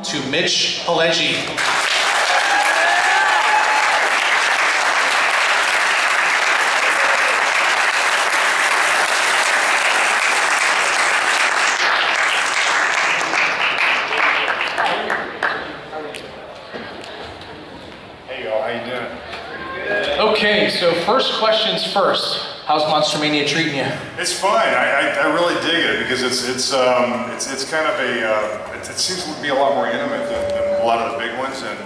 To Mitch PILEGGI. Okay, so first questions first. How's Monster Mania treating you? It's fine. I really dig it because it's kind of a it seems to be a lot more intimate than a lot of the big ones, and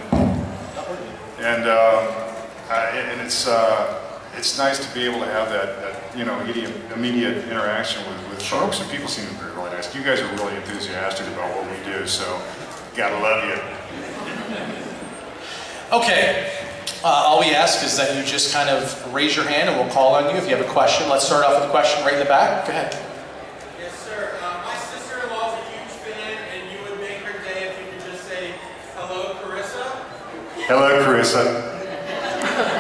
it's nice to be able to have that you know immediate interaction with folks, and people seem to be really nice. You guys are really enthusiastic about what we do, so gotta love you. Okay. All we ask is that you just kind of raise your hand and we'll call on you if you have a question. Let's start off with a question right in the back. Go ahead. Yes, sir. My sister-in-law is a huge fan, and you would make her day if you could just say, "Hello, Carissa." Hello, Carissa.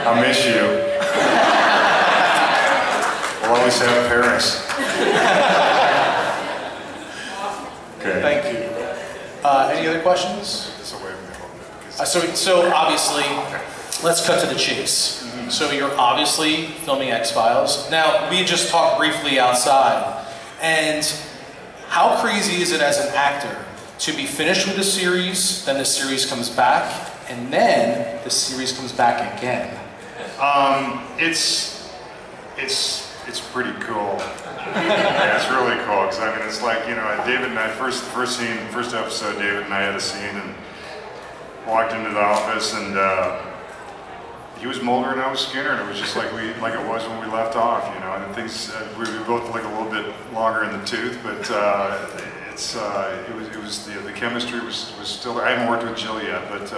I'll miss you. We'll always have Paris. Okay. Thank you. Any other questions? So obviously, let's cut to the chase. So you're obviously filming X-Files. Now, we just talked briefly outside, and how crazy is it as an actor to be finished with the series, then the series comes back, and then the series comes back again? It's pretty cool. Yeah, it's really cool, because I mean, it's like, you know, David and I, first episode, David and I had a scene, and walked into the office, and he was Mulder and I was Skinner, and it was just like it was when we left off, you know. And things we both like a little bit longer in the tooth, but the chemistry was still there. I haven't worked with Jill yet, but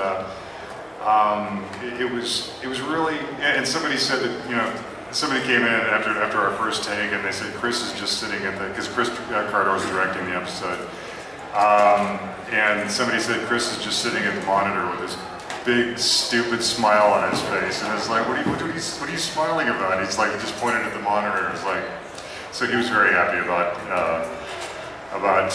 it was really. And somebody said that, you know, somebody came in after our first take, and they said Chris is just sitting at because Chris Carter was directing the episode. And somebody said Chris is just sitting at the monitor with this big, stupid smile on his face, and it's like, what are you smiling about? He's like, just pointed at the monitor. It's like, so he was very happy about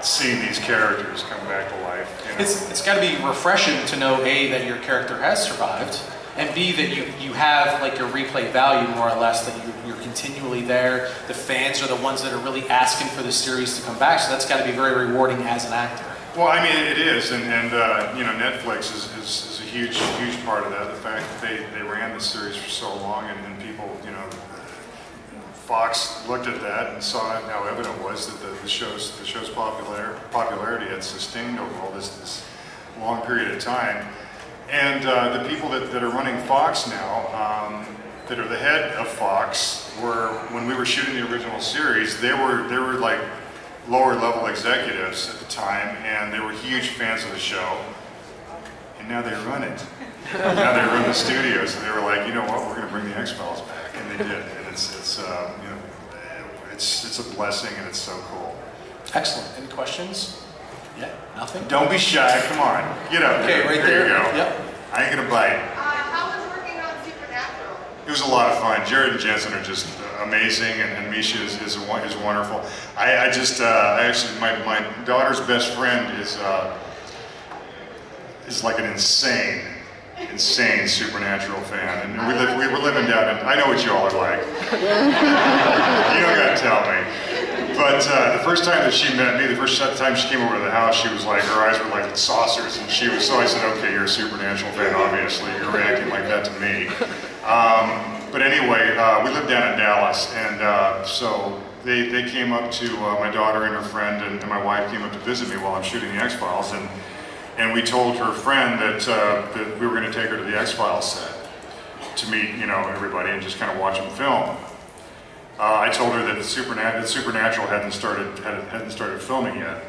seeing these characters come back to life. You know? It's got to be refreshing to know A, that your character has survived, and B, that you have like your replay value more or less, that you're continually there. The fans are the ones that are really asking for the series to come back, so that's got to be very rewarding as an actor. Well, I mean, it is, and you know, Netflix is a huge part of that. The fact that they ran the series for so long, and people, you know, Fox looked at that and saw how evident it was that the show's popularity had sustained over all this long period of time. And the people that are running Fox now, that are the head of Fox, when we were shooting the original series, they were like lower level executives at the time, and they were huge fans of the show. And now they run it. Now they run the studio, so they were like, you know what, we're going to bring the X-Files back, and they did. And it's you know, it's a blessing, and it's so cool. Excellent. Any questions? Yeah, nothing? Don't be shy, come on. Get up there. Okay, right there you go. Yep. I ain't gonna bite. How was working on Supernatural? It was a lot of fun. Jared and Jensen are just amazing, and Misha is wonderful. I actually, my daughter's best friend is like an insane Supernatural fan, and we were living down in, I know what you all are like. You don't gotta tell me. But the first time that she met me, the first time she came over to the house, she was like, her eyes were like saucers, and so I said, okay, you're a Supernatural fan, obviously, you're reacting like that to me. But anyway, we lived down in Dallas, and so they came up to, my daughter and her friend and my wife came up to visit me while I'm shooting the X-Files, and we told her friend that we were going to take her to the X-Files set to meet, you know, everybody and just kind of watch them film. I told her that Supernatural hadn't started filming yet,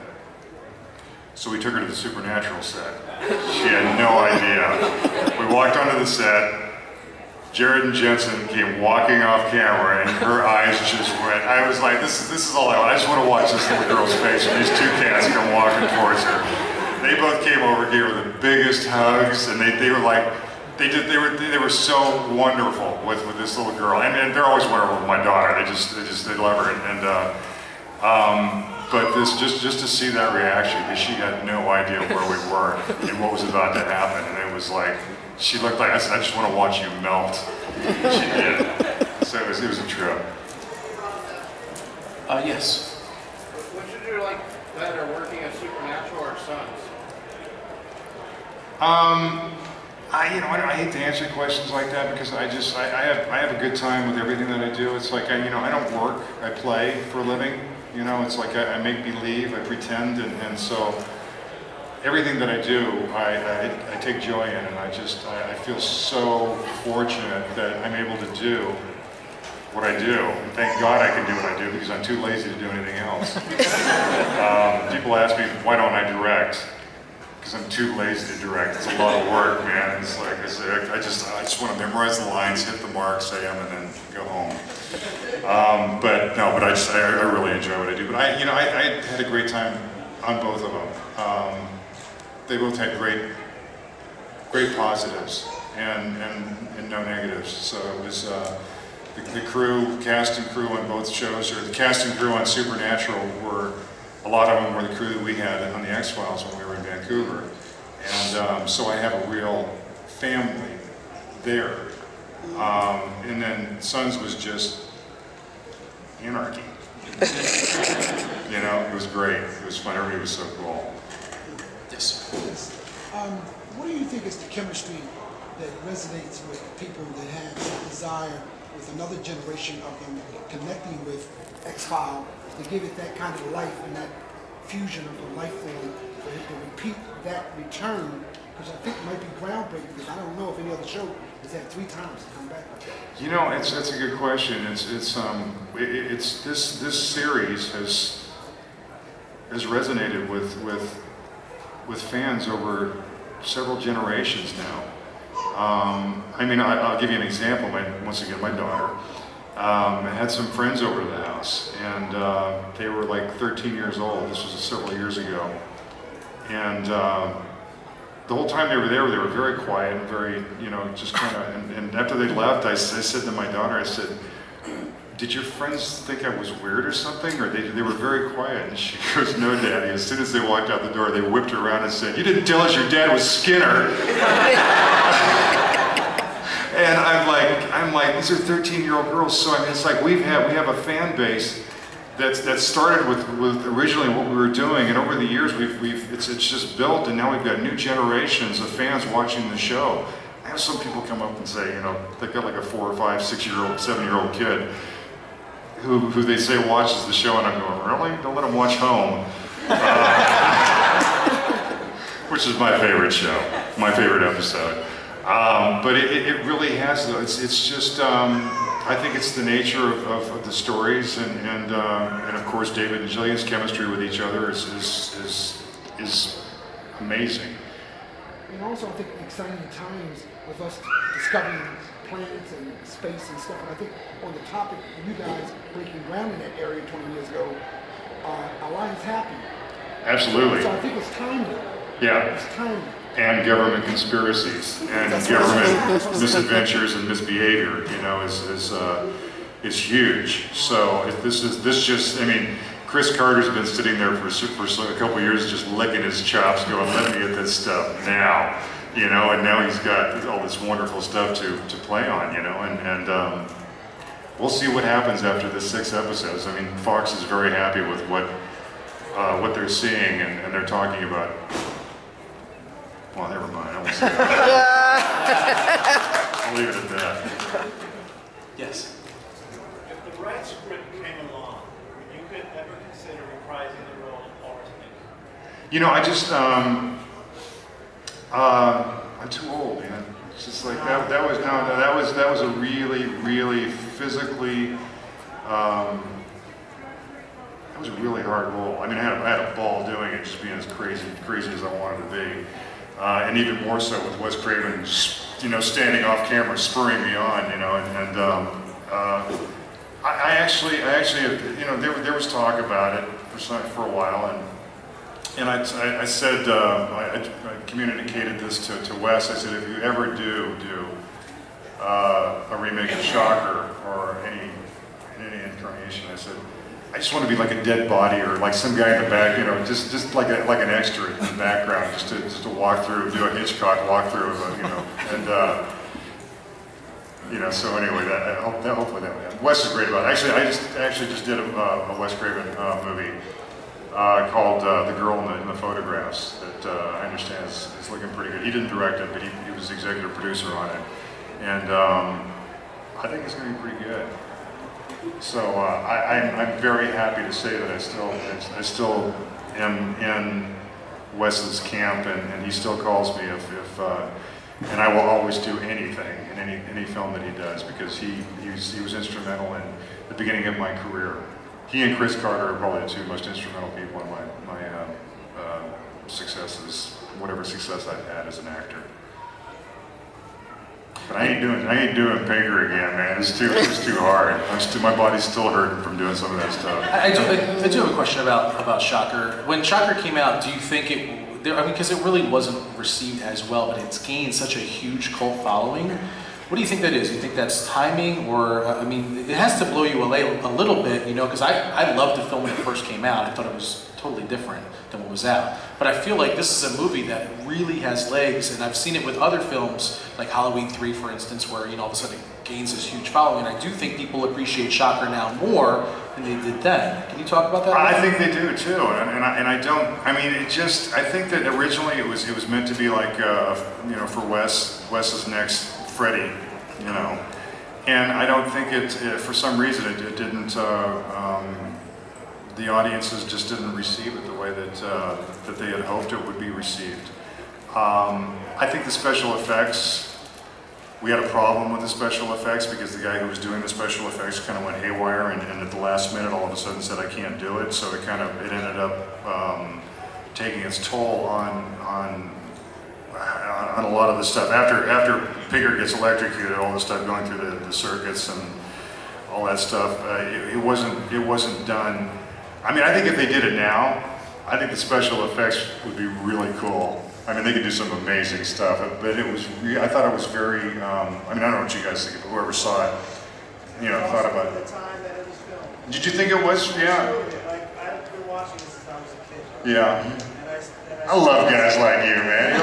so we took her to the Supernatural set. She had no idea. We walked onto the set. Jared and Jensen came walking off camera, and her eyes just went. I was like, "This is all I want. I just want to watch this little girl's face when these two cats come walking towards her." They both came over, gave her the biggest hugs, and they were like. They were so wonderful with this little girl, and they're always wonderful with my daughter. They love her, and But just to see that reaction, because she had no idea where we were and what was about to happen, and it was like, she looked like, I said, I just want to watch you melt. She did. So it was a trip. Yes. What should you like better, working at Supernatural or Sons? I hate to answer questions like that because I have a good time with everything that I do. It's like I don't work, I play for a living. It's like I make believe, I pretend, and so everything that I do, I take joy in, and I feel so fortunate that I'm able to do what I do. And thank God I can do what I do because I'm too lazy to do anything else. People ask me, why don't I direct? Because I'm too lazy to direct. It's a lot of work, man. It's like I say, I just want to memorize the lines, hit the mark, say them, and then go home. But I really enjoy what I do. But I had a great time on both of them. They both had great positives and no negatives. So it was the crew, cast and crew on both shows, or the cast and crew on Supernatural were. A lot of them were the crew that we had on the X-Files when we were in Vancouver. And so I have a real family there. And then Sons was just anarchy. It was great. It was fun. Everybody was so cool. Yes. What do you think is the chemistry that resonates with people that have a desire with another generation of them connecting with X-Files to give it that kind of life and that fusion of a life form, for it to repeat that return, because I think it might be groundbreaking, because I don't know if any other show has had 3 times to come back like that. That's a good question. This series has resonated with fans over several generations now. I'll give you an example. Once again, my daughter. I had some friends over to the house, and they were like 13 years old. This was several years ago. And the whole time they were there, they were very quiet and very, just kind of, and after they left, I said to my daughter, I said, did your friends think I was weird or something? Or they were very quiet. And she goes, no, Daddy. As soon as they walked out the door, they whipped her around and said, you didn't tell us your dad was Skinner. And I'm like, these are 13-year-old girls. So it's like we have a fan base that started with originally what we were doing, and over the years it's just built, and now we've got new generations of fans watching the show. I have some people come up and say, they've got like a 4 or 5, 6-year-old, 7-year-old kid who they say watches the show, and I'm going, really? Don't let them watch Home. Which is my favorite show, my favorite episode. But it really has, though. It's just, I think it's the nature of the stories, and of course David and Jillian's chemistry with each other is amazing. And also I think exciting times with us discovering planets and space and stuff. And I think on the topic of you guys breaking ground in that area 20 years ago, our line is happy. Absolutely. So I think it's timely. Yeah. It's timely. And government conspiracies and government misadventures and misbehavior, is huge. So if this just, Chris Carter's been sitting there for a couple years just licking his chops going, let me get this stuff now, and now he's got all this wonderful stuff to play on, and we'll see what happens after the 6 episodes. Fox is very happy with what they're seeing and they're talking about. Well, never mind, I won't say that. I'll leave it at that. Yes. If the right script came along, would you could ever consider reprising the role of Horace? I just, I'm too old, man. It's just like that was a really, really physically, that was a really hard role. I had a ball doing it, just being as crazy as I wanted to be. And even more so with Wes Craven, standing off camera, spurring me on, I actually, there was talk about it for a while, and I said, I communicated this to Wes. I said, if you ever do a remake of Shocker or any incarnation, I said, I just want to be like a dead body or like some guy in the back, you know, just like an extra in the background, just to walk through, do a Hitchcock walkthrough, you know, and you know. So anyway, hopefully that will happen. Wes is great about it. Actually, I just did a Wes Craven movie called The Girl in the Photographs that I understand is looking pretty good. He didn't direct it, but he was the executive producer on it, and I think it's going to be pretty good. So I'm very happy to say that I still am in Wes's camp, and he still calls me if and I will always do anything in any film that he does, because he was instrumental in the beginning of my career. He and Chris Carter are probably the two most instrumental people in my successes, whatever success I've had as an actor. But I ain't doing Pinker again, man. It's too hard. My body's still hurting from doing some of that stuff. I do have a question about Shocker. When Shocker came out, do you think it? I mean, because it really wasn't received as well, but it's gained such a huge cult following. What do you think that is? Do you think that's timing, or I mean, it has to blow you away a little bit, you know? Because I loved the film when it first came out. I thought it was totally different than what was out. But I feel like this is a movie that really has legs, and I've seen it with other films, like Halloween 3, for instance, where, you know, all of a sudden it gains this huge following. And I do think people appreciate Shocker now more than they did then. Can you talk about that? I think they do too, and I don't. I mean, I think that originally it was meant to be like, you know, for Wes's next Freddy, you know, and I don't think for some reason it didn't. The audiences just didn't receive it the way that they had hoped it would be received. I think the special effects. We had a problem with the special effects because the guy who was doing the special effects kind of went haywire, and at the last minute all of a sudden said, I can't do it. So it ended up taking its toll on a lot of the stuff. After Pigger gets electrocuted, all the stuff going through the circuits and all that stuff, it wasn't done. I mean, I think if they did it now, I think the special effects would be really cool. I mean, they could do some amazing stuff, but I thought it was very, I mean, I don't know what you guys think, but whoever saw it, you know, thought about it. The time that it was filmed. Did you think it was? Yeah. Like, I've been watching this since I was a kid. Yeah. I love guys like you, man.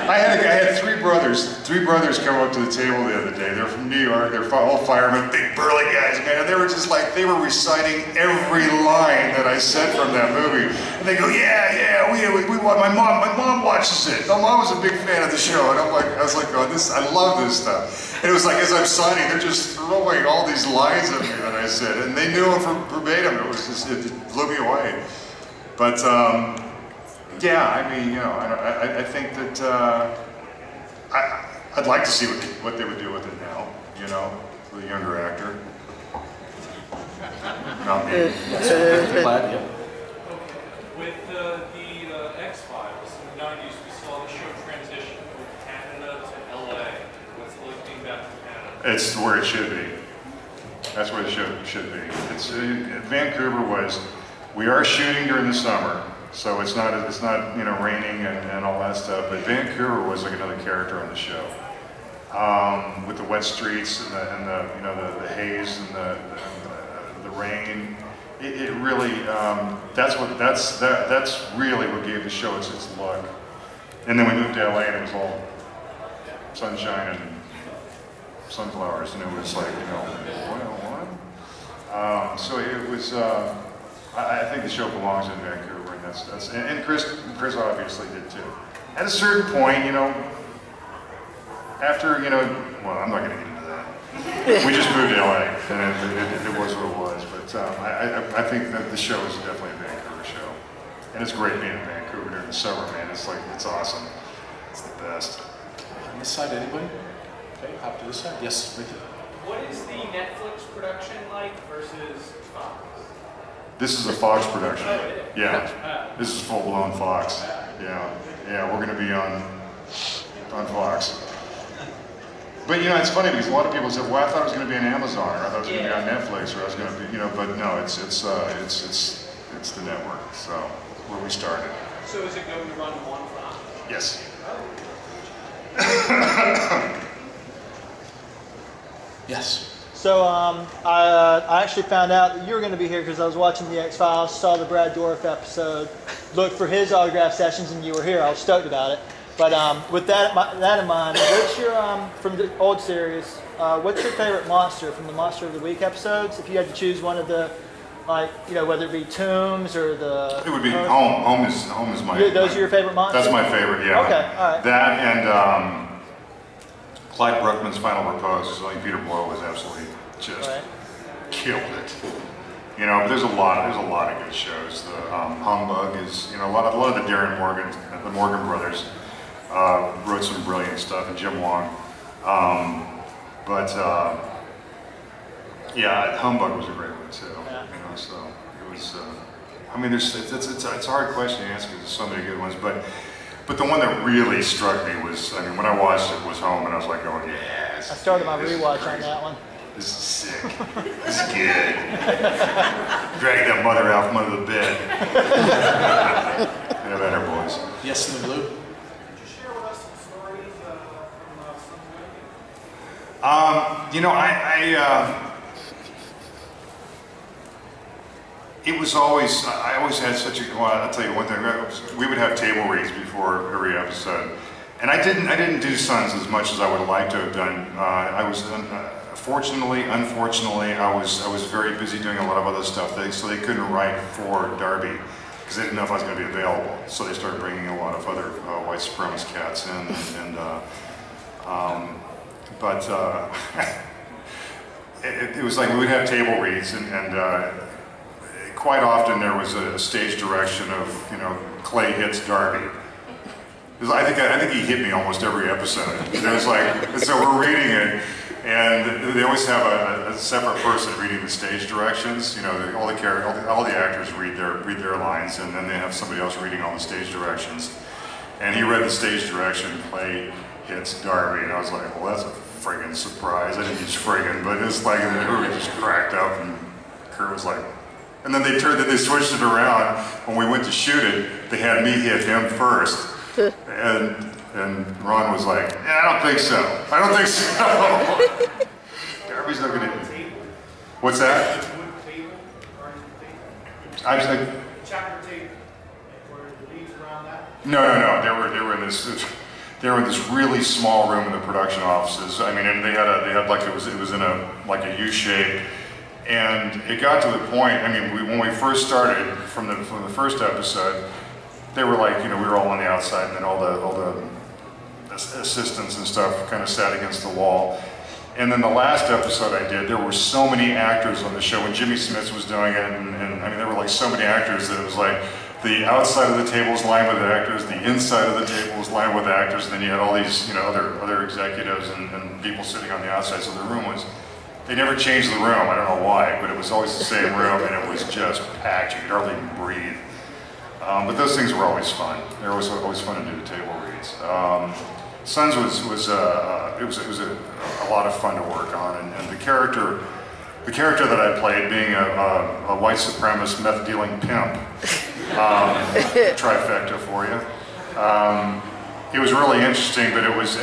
I had three brothers. Three brothers come up to the table the other day. They're from New York. They're all firemen, big burly guys, man. And they were just like, they were reciting every line that I said from that movie. And they go, yeah, we my mom watches it. My mom was a big fan of the show. And I was like, oh, I love this stuff. And it was like, as I'm signing, they're just throwing all these lines at me that I said, and they knew them verbatim. It blew me away. But yeah, I mean, you know, I think that I'd like to see what they would do with it now, you know, with a younger actor. Not me. Glad, yeah. With the XFiles in the 90s, we saw the show transition from Canada to LA. What's it like being back in Canada? It's where it should be. That's where the show should be. Vancouver we are shooting during the summer. So it's not you know, raining and all that stuff, but Vancouver was like another character on the show, with the wet streets and the you know the haze and the rain. It really that's really what gave the show its look. And then we moved to LA and it was all sunshine and sunflowers, and it was like, you know, what? So it was. I think the show belongs in Vancouver. And Chris obviously did too. At a certain point, you know, after, you know, well, I'm not going to get into that. We just moved to LA, and it was what it was. But I think that the show is definitely a Vancouver show, and it's great being in Vancouver during the summer, man. It's awesome. It's the best. On this side, anybody? Okay, hop to this side. Yes, right there. What is the Netflix production like versus Fox? This is a Fox production. Oh, it is? Yeah. This is full-blown Fox. Yeah. Yeah, we're going to be on Fox. But, you know, it's funny because a lot of people said, well, I thought it was going to be on Amazon, or I thought it was going to be on Netflix, or I was going to be, you know, but no, it's the network, so, where we started. So is it going to run on Fox? Yes. Yes. So So I actually found out that you were going to be here because I was watching the X-Files, saw the Brad Dourif episode, looked for his autograph sessions, and you were here. I was stoked about it. But with that in mind, what's your, from the old series, what's your favorite monster from the Monster of the Week episodes? If you had to choose one of the, like, you know, whether it be Tombs or the... It would be Home. Home is my... Those are your favorite monsters? That's my favorite, yeah. Okay, all right. That and Clyde Bruckman's Final Repose. I think Peter Boyle was absolutely just killed it. You know, but there's a lot of good shows. The Humbug is, you know, a lot of the Darren Morgan, the Morgan brothers wrote some brilliant stuff, and Jim Wong. Yeah, Humbug was a great one too. Yeah. You know, so it was. I mean, it's a hard question to answer because there's so many good ones, but the one that really struck me was, I mean, when I watched it was Home, and I was like, oh yes. I started my rewatch on that one. This is sick. This is good. Drag that mother out from under the bed. Yeah, that her boys. Yes, in the blue. Could you share with us some stories from some You know, it was always, I always had such a, well, I'll tell you one thing, we would have table reads before every episode. And I didn't do Sons as much as I would have liked to have done. I was, unfortunately, I was very busy doing a lot of other stuff, so they couldn't write for Darby, because they didn't know if I was going to be available. So they started bringing a lot of other white supremacist cats in, it was like we would have table reads, and quite often there was a stage direction of, you know, Clay hits Darby. I think he hit me almost every episode. It was like, so we're reading it, and they always have a separate person reading the stage directions. You know, all the actors read their lines, and then they have somebody else reading all the stage directions. And he read the stage direction, Clay hits Darby, and I was like, well, that's a friggin' surprise. I didn't use friggin', but it's like, and everybody just cracked up, and Kurt was like, and then they switched it around. When we went to shoot it, they had me hit him first. And Ron was like, yeah, I don't think so. I don't think so. Darby's not gonna. What's that? I was like, chapter tape, were the leads around that? No. They were in this really small room in the production offices. I mean, and they had like it was in a U shape. And it got to the point, I mean, when we first started, from the first episode, they were like, you know, we were all on the outside, and then all the assistants and stuff kind of sat against the wall. And then the last episode I did, there were so many actors on the show. When Jimmy Smits was doing it, and I mean, there were like so many actors that it was like, the outside of the table was lined with actors, the inside of the table was lined with actors, and then you had all these, you know, other executives and people sitting on the outside, so the room was, they never changed the room, I don't know why, but it was always the same room, and it was just packed, you could hardly even breathe. But those things were always fun. They were always fun to do the table reads. Sons was a lot of fun to work on, and the character that I played, being a white supremacist meth dealing pimp, trifecta for you. It was really interesting, but it was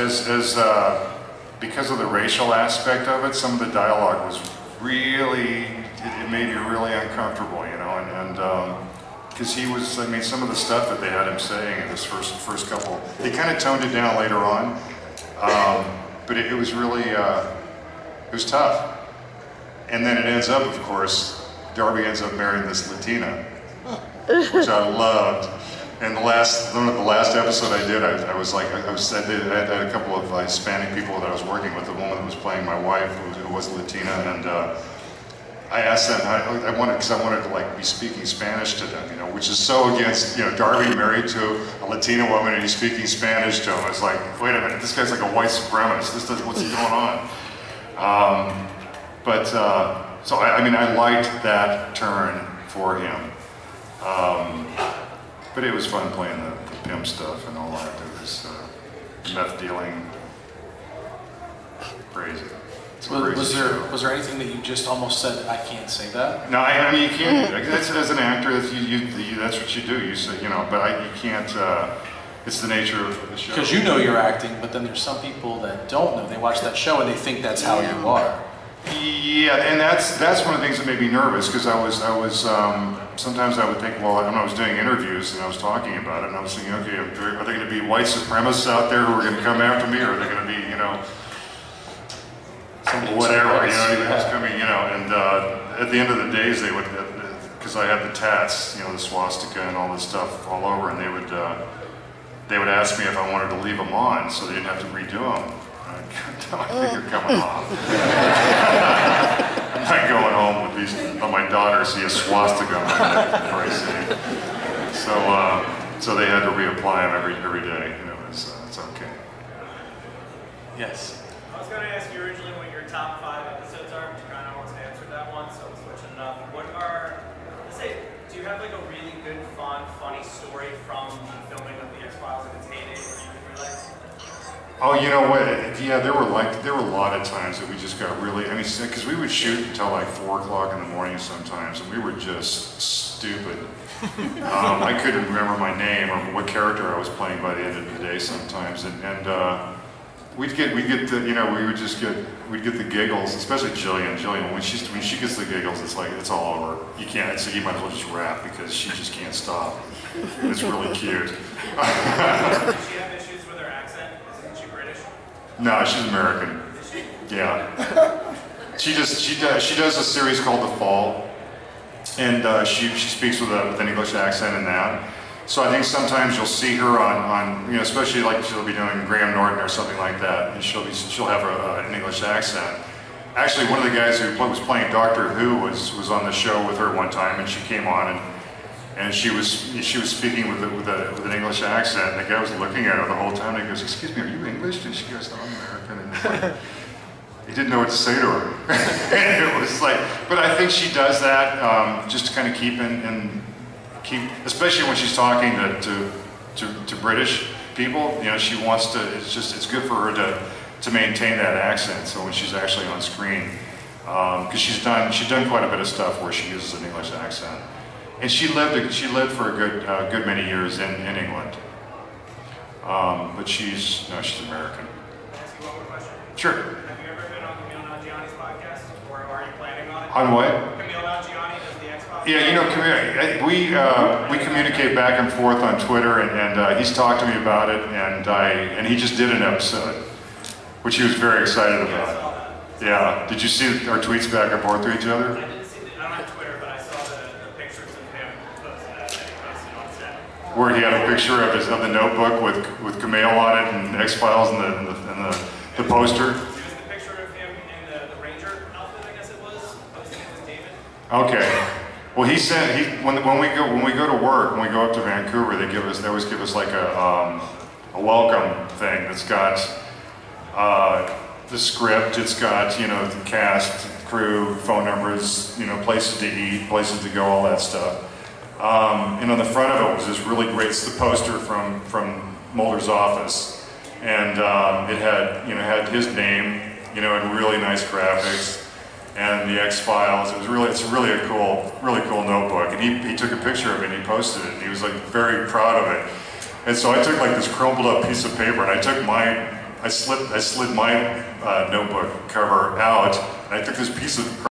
because of the racial aspect of it, some of the dialogue was really, it made you really uncomfortable, you know, and because he was, I mean, some of the stuff that they had him saying in this first couple, they kind of toned it down later on, but it was really, it was tough. And then it ends up, of course, Darby ends up marrying this Latina, which I loved. And one of the last episode I did, I had a couple of Hispanic people that I was working with. The woman that was playing my wife, who was Latina, and I asked them, because I wanted to like be speaking Spanish to them, you know, which is so against, you know, Darby married to a Latina woman and he's speaking Spanish to him. It's like, wait a minute, this guy's like a white supremacist. What's going on? So I mean, I liked that turn for him. But it was fun playing the pimp stuff and all that. It was meth dealing, crazy. Was there anything that you just almost said, I can't say that? No, I mean, you can't. As an actor, that's what you do. You say, you know, but you can't. It's the nature of the show. Because you know you're acting, but then there's some people that don't know. They watch that show and they think that's how you are. Yeah, and that's one of the things that made me nervous, because I was sometimes I would think, well, when I was doing interviews and I was talking about it, and I was thinking, okay, are there going to be white supremacists out there who are going to come after me, or are they going to be, you know, some whatever, you know, anything was coming, you know, and at the end of the days they would, because I had the tats, you know, the swastika and all this stuff all over, and they would ask me if I wanted to leave them on so they didn't have to redo them. I think you're coming off. I'm not going home with these, let my daughter see a swastika on my neck before I see. So they had to reapply them every day. You know, it's okay. Yes. I was going to ask you originally what your top 5 episodes are, but you kind of almost answered that one, so I'm switching it up. What are, let's say, do you have like a really good, fun, funny story from the filming of the X-Files in its heyday that you can relate? Oh, you know what? Yeah, there were a lot of times that we just got really, I mean, because we would shoot until like 4 o'clock in the morning sometimes, and we were just stupid. I couldn't remember my name or what character I was playing by the end of the day sometimes, and we'd get the, you know, we'd get the giggles, especially Jillian. Jillian, when she gets the giggles, it's like it's all over. You can't, so you might as well just rap because she just can't stop. It's really cute. Does she have issues with her accent? Isn't she British? No, she's American. Is she? Yeah. She does a series called The Fall, and she speaks with an English accent in that. So I think sometimes you'll see her on you know, especially like she'll be doing Graham Norton or something like that, and she'll have an English accent. Actually, one of the guys who was playing Doctor Who was on the show with her one time, and she came on and she was speaking with an English accent, and the guy was looking at her the whole time, and he goes, "Excuse me, are you English?" And she goes, "No, I'm American." And it's like, he didn't know what to say to her. And it was like, but I think she does that just to kind of keep especially when she's talking to British people. You know, she wants to. It's good for her to maintain that accent. So when she's actually on screen, because she's done quite a bit of stuff where she uses an English accent, and she lived for a good many years in England. But she's American. Can I ask you one more question? Sure. Have you ever been on Camille Nanjiani's podcast, or are you planning on it? On what? Camille Nanjiani does the X-Files. Yeah, you know, we communicate back and forth on Twitter, and he's talked to me about it, and he just did an episode, which he was very excited I about. saw that. Yeah. Did you see our tweets back and forth to each other? I didn't see I don't have Twitter, but I saw the pictures of him that he posted on set. Where he had a picture of the notebook with Camille on it and X-Files and the poster. It was the picture of him in the Ranger outfit, I guess it was. Posting it with David. Okay. Well, he said when we go to work, when we go up to Vancouver, they always give us like a welcome thing that's got the script, it's got, you know, the cast, crew, phone numbers, you know, places to eat, places to go, all that stuff. And on the front of it was this really great, it's the poster from Mulder's office, and it had his name, you know, and really nice graphics, and the X-Files. It's really a cool notebook, and he took a picture of it and he posted it, and he was like very proud of it. And so I took like this crumpled up piece of paper, and I slid my notebook cover out, and I took this piece of